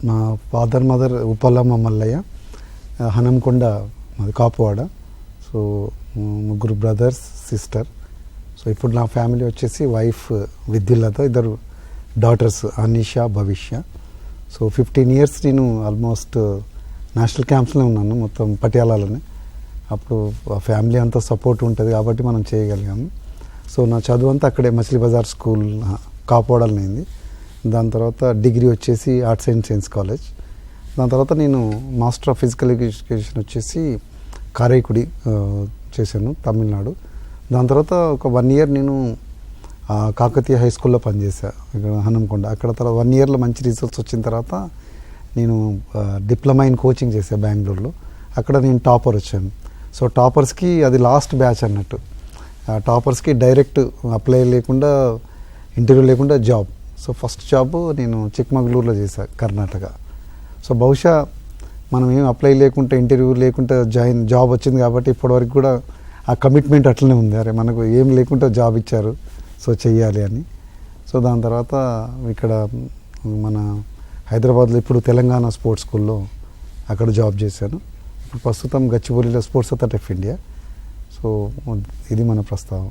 మా father mother Uppalamma Mallayya, Hanamkonda మాది Kapuwada. So ముగ్గురు బ్రదర్స్, సిస్టర్. సో ఇప్పుడు నా ఫ్యామిలీ వచ్చేసి వైఫ్ విద్యుల్లత, ఇద్దరు డాటర్స్ అనిషా, భవిష్య. సో 15 years నేను ఆల్మోస్ట్ నేషనల్ క్యాంప్స్లో ఉన్నాను, మొత్తం పటియాలాలోనే. అప్పుడు ఫ్యామిలీ అంతా సపోర్ట్ ఉంటుంది కాబట్టి మనం చేయగలిగాము. సో నా చదువు అంతా అక్కడే మచిలీ బజార్ స్కూల్ కాపువాడలో అయింది. దాని తర్వాత డిగ్రీ వచ్చేసి ఆర్ట్స్ అండ్ సైన్స్ కాలేజ్. దాని తర్వాత నేను మాస్టర్ ఆఫ్ ఫిజికల్ ఎడ్యుకేషన్ వచ్చేసి కారైకుడి చేశాను, తమిళనాడు. దాని తర్వాత ఒక 1 year నేను కాకతీయ హై స్కూల్లో పనిచేశాను ఇక్కడ హనంకొండ. అక్కడ తర్వాత 1 yearలో మంచి రిజల్ట్స్ వచ్చిన తర్వాత నేను డిప్లొమా ఇన్ కోచింగ్ చేశాను బెంగళూరులో. అక్కడ నేను టాపర్ వచ్చాను. సో టాపర్స్కి అది లాస్ట్ బ్యాచ్ అన్నట్టు. టాపర్స్కి డైరెక్ట్ అప్లై లేకుండా, ఇంటర్వ్యూ లేకుండా జాబ్. సో ఫస్ట్ జాబ్ నేను చిక్మగళూరులో చేశాను, కర్ణాటక. సో బహుశా మనం ఏం అప్లై లేకుండా, ఇంటర్వ్యూ లేకుండా జాబ్ వచ్చింది కాబట్టి ఇప్పటివరకు కూడా ఆ కమిట్మెంట్ అట్లనే ఉంది. అరే మనకు ఏం లేకుండా జాబ్ ఇచ్చారు, సో చెయ్యాలి అని. సో దాని తర్వాత ఇక్కడ మన హైదరాబాద్లో ఇప్పుడు తెలంగాణ స్పోర్ట్స్ స్కూల్లో అక్కడ జాబ్ చేశాను. ఇప్పుడు ప్రస్తుతం గచ్చిబౌలిలో sports authority of India. So ఇది మన ప్రస్తావం.